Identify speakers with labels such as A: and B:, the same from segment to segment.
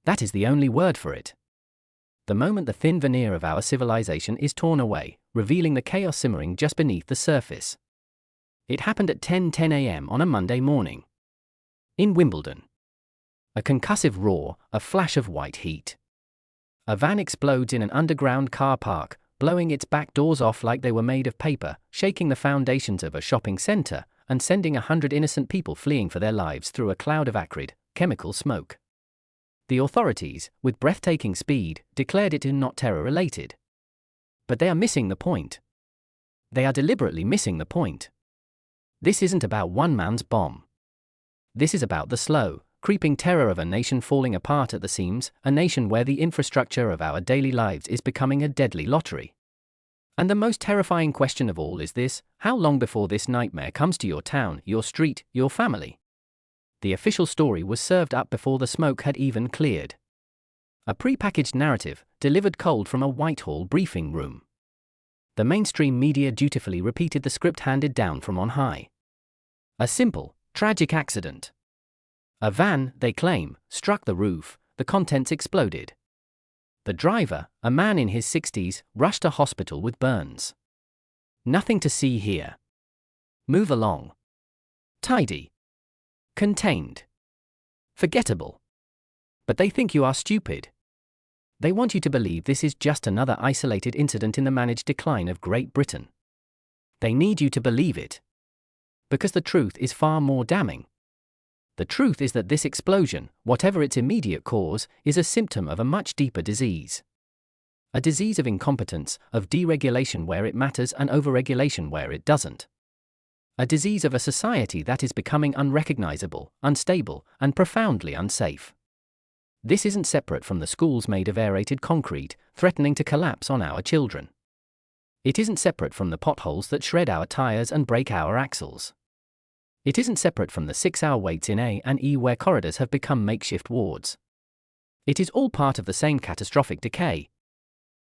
A: That is the only word for it. The moment the thin veneer of our civilization is torn away, revealing the chaos simmering just beneath the surface. It happened at 10:10 a.m. on a Monday morning. In Wimbledon. A concussive roar, a flash of white heat. A van explodes in an underground car park, blowing its back doors off like they were made of paper, shaking the foundations of a shopping center, and sending 100 innocent people fleeing for their lives through a cloud of acrid, chemical smoke. The authorities, with breathtaking speed, declared it not terror-related. But they are missing the point. They are deliberately missing the point. This isn't about one man's bomb. This is about the slow, creeping terror of a nation falling apart at the seams, a nation where the infrastructure of our daily lives is becoming a deadly lottery. And the most terrifying question of all is this: how long before this nightmare comes to your town, your street, your family? The official story was served up before the smoke had even cleared. A pre-packaged narrative, delivered cold from a Whitehall briefing room. The mainstream media dutifully repeated the script handed down from on high. A simple, tragic accident. A van, they claim, struck the roof, the contents exploded. The driver, a man in his 60s, rushed to hospital with burns. Nothing to see here. Move along. Tidy. Contained. Forgettable. But they think you are stupid. They want you to believe this is just another isolated incident in the managed decline of Great Britain. They need you to believe it. Because the truth is far more damning. The truth is that this explosion, whatever its immediate cause, is a symptom of a much deeper disease. A disease of incompetence, of deregulation where it matters and overregulation where it doesn't. A disease of a society that is becoming unrecognizable, unstable, and profoundly unsafe. This isn't separate from the schools made of aerated concrete, threatening to collapse on our children. It isn't separate from the potholes that shred our tires and break our axles. It isn't separate from the 6-hour waits in A and E where corridors have become makeshift wards. It is all part of the same catastrophic decay.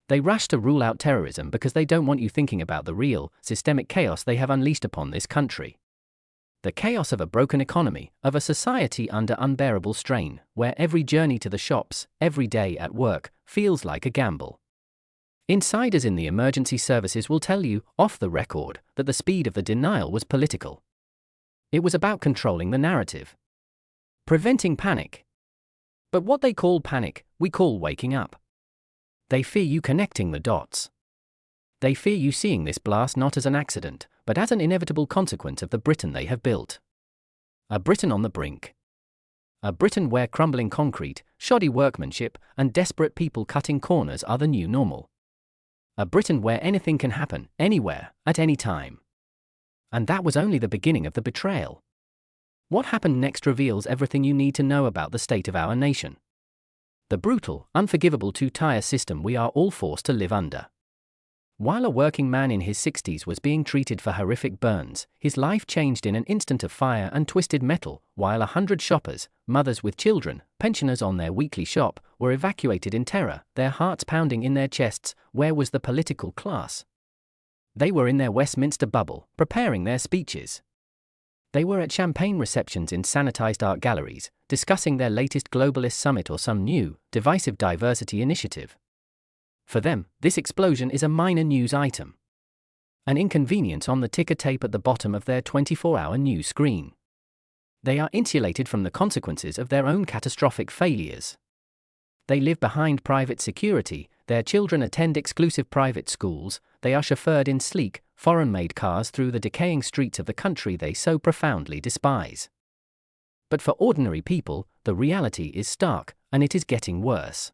A: They rush to rule out terrorism because they don't want you thinking about the real, systemic chaos they have unleashed upon this country. The chaos of a broken economy, of a society under unbearable strain, where every journey to the shops, every day at work, feels like a gamble. Insiders in the emergency services will tell you, off the record, that the speed of the denial was political. It was about controlling the narrative. Preventing panic. But what they call panic, we call waking up. They fear you connecting the dots. They fear you seeing this blast not as an accident, but as an inevitable consequence of the Britain they have built. A Britain on the brink. A Britain where crumbling concrete, shoddy workmanship, and desperate people cutting corners are the new normal. A Britain where anything can happen, anywhere, at any time. And that was only the beginning of the betrayal. What happened next reveals everything you need to know about the state of our nation. The brutal, unforgivable two-tier system we are all forced to live under. While a working man in his 60s was being treated for horrific burns, his life changed in an instant of fire and twisted metal, while 100 shoppers, mothers with children, pensioners on their weekly shop, were evacuated in terror, their hearts pounding in their chests. Where was the political class? They were in their Westminster bubble, preparing their speeches. They were at champagne receptions in sanitized art galleries, discussing their latest globalist summit or some new, divisive diversity initiative. For them, this explosion is a minor news item. An inconvenience on the ticker tape at the bottom of their 24-hour news screen. They are insulated from the consequences of their own catastrophic failures. They live behind private security, their children attend exclusive private schools, they are chauffeured in sleek, foreign-made cars through the decaying streets of the country they so profoundly despise. But for ordinary people, the reality is stark, and it is getting worse.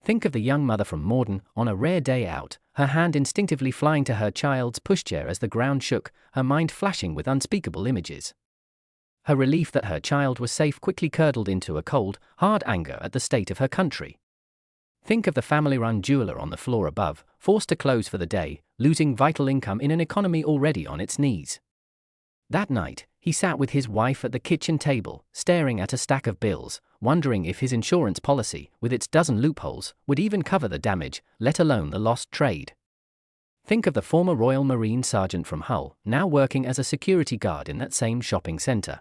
A: Think of the young mother from Morden, on a rare day out, her hand instinctively flying to her child's pushchair as the ground shook, her mind flashing with unspeakable images. Her relief that her child was safe quickly curdled into a cold, hard anger at the state of her country. Think of the family-run jeweler on the floor above, forced to close for the day, losing vital income in an economy already on its knees. That night, he sat with his wife at the kitchen table, staring at a stack of bills, wondering if his insurance policy, with its dozen loopholes, would even cover the damage, let alone the lost trade. Think of the former Royal Marine Sergeant from Hull, now working as a security guard in that same shopping centre.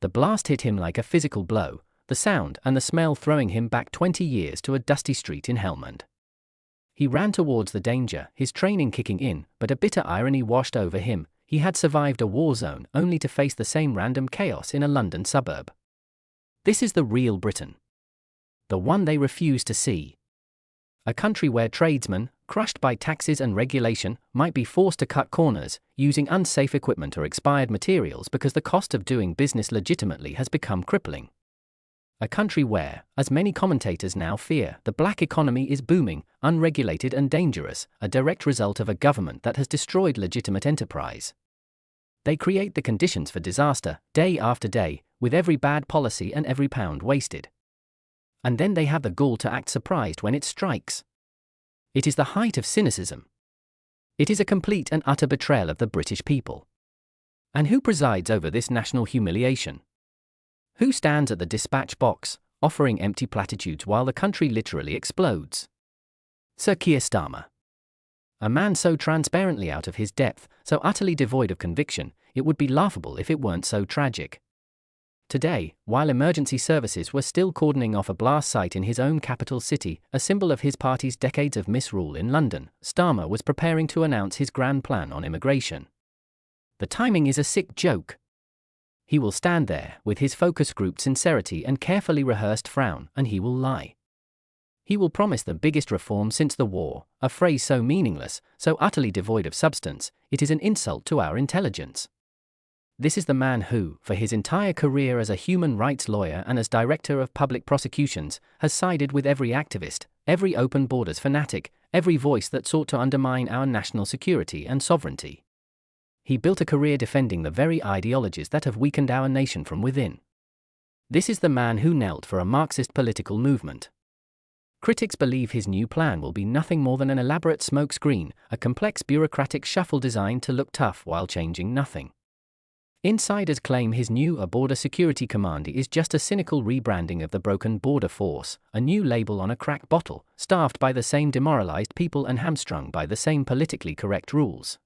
A: The blast hit him like a physical blow, the sound and the smell throwing him back 20 years to a dusty street in Helmand. He ran towards the danger, his training kicking in, but a bitter irony washed over him. He had survived a war zone only to face the same random chaos in a London suburb. This is the real Britain. The one they refuse to see. A country where tradesmen, crushed by taxes and regulation, might be forced to cut corners, using unsafe equipment or expired materials because the cost of doing business legitimately has become crippling. A country where, as many commentators now fear, the black economy is booming, unregulated and dangerous, a direct result of a government that has destroyed legitimate enterprise. They create the conditions for disaster, day after day, with every bad policy and every pound wasted. And then they have the gall to act surprised when it strikes. It is the height of cynicism. It is a complete and utter betrayal of the British people. And who presides over this national humiliation? Who stands at the dispatch box, offering empty platitudes while the country literally explodes? Sir Keir Starmer. A man so transparently out of his depth, so utterly devoid of conviction, it would be laughable if it weren't so tragic. Today, while emergency services were still cordoning off a blast site in his own capital city, a symbol of his party's decades of misrule in London, Starmer was preparing to announce his grand plan on immigration. The timing is a sick joke. He will stand there, with his focus grouped sincerity and carefully rehearsed frown, and he will lie. He will promise the biggest reform since the war, a phrase so meaningless, so utterly devoid of substance, it is an insult to our intelligence. This is the man who, for his entire career as a human rights lawyer and as director of public prosecutions, has sided with every activist, every open borders fanatic, every voice that sought to undermine our national security and sovereignty. He built a career defending the very ideologies that have weakened our nation from within. This is the man who knelt for a Marxist political movement. Critics believe his new plan will be nothing more than an elaborate smokescreen, a complex bureaucratic shuffle designed to look tough while changing nothing. Insiders claim his new Border Security Command is just a cynical rebranding of the broken border force, a new label on a crack bottle, staffed by the same demoralized people and hamstrung by the same politically correct rules.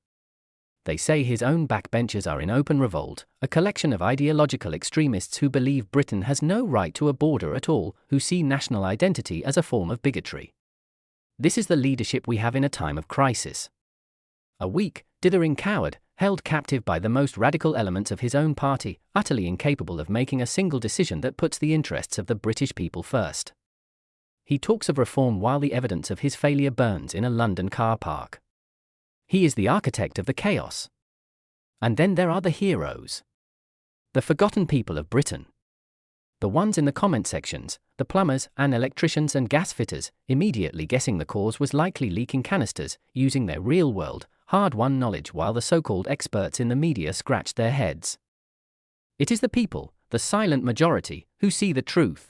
A: They say his own backbenchers are in open revolt, a collection of ideological extremists who believe Britain has no right to a border at all, who see national identity as a form of bigotry. This is the leadership we have in a time of crisis. A weak, dithering coward, held captive by the most radical elements of his own party, utterly incapable of making a single decision that puts the interests of the British people first. He talks of reform while the evidence of his failure burns in a London car park. He is the architect of the chaos. And then there are the heroes. The forgotten people of Britain. The ones in the comment sections, the plumbers and electricians and gas fitters, immediately guessing the cause was likely leaking canisters, using their real-world, hard-won knowledge while the so-called experts in the media scratched their heads. It is the people, the silent majority, who see the truth.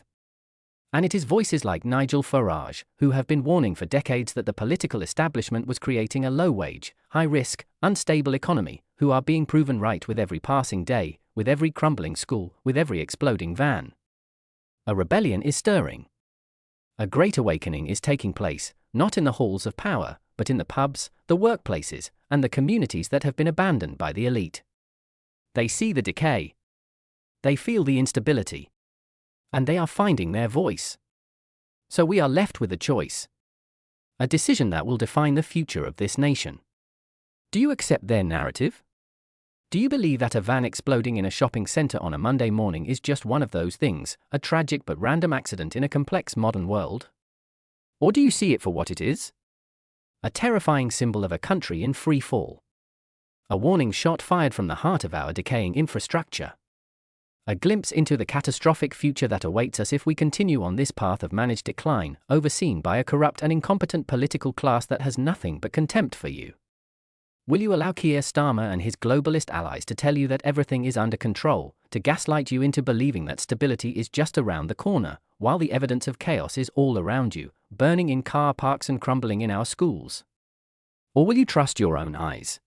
A: And it is voices like Nigel Farage, who have been warning for decades that the political establishment was creating a low-wage, high-risk, unstable economy, who are being proven right with every passing day, with every crumbling school, with every exploding van. A rebellion is stirring. A great awakening is taking place, not in the halls of power, but in the pubs, the workplaces, and the communities that have been abandoned by the elite. They see the decay. They feel the instability. And they are finding their voice. So we are left with a choice. A decision that will define the future of this nation. Do you accept their narrative? Do you believe that a van exploding in a shopping center on a Monday morning is just one of those things, a tragic but random accident in a complex modern world? Or do you see it for what it is? A terrifying symbol of a country in free fall. A warning shot fired from the heart of our decaying infrastructure. A glimpse into the catastrophic future that awaits us if we continue on this path of managed decline, overseen by a corrupt and incompetent political class that has nothing but contempt for you. Will you allow Keir Starmer and his globalist allies to tell you that everything is under control, to gaslight you into believing that stability is just around the corner, while the evidence of chaos is all around you, burning in car parks and crumbling in our schools? Or will you trust your own eyes?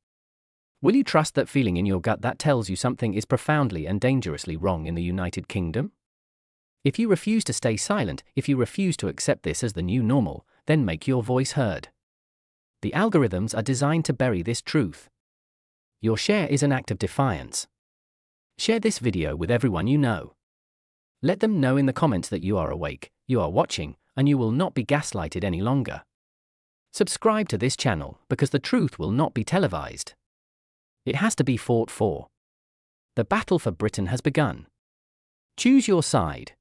A: Will you trust that feeling in your gut that tells you something is profoundly and dangerously wrong in the United Kingdom? If you refuse to stay silent, if you refuse to accept this as the new normal, then make your voice heard. The algorithms are designed to bury this truth. Your share is an act of defiance. Share this video with everyone you know. Let them know in the comments that you are awake, you are watching, and you will not be gaslighted any longer. Subscribe to this channel because the truth will not be televised. It has to be fought for. The battle for Britain has begun. Choose your side.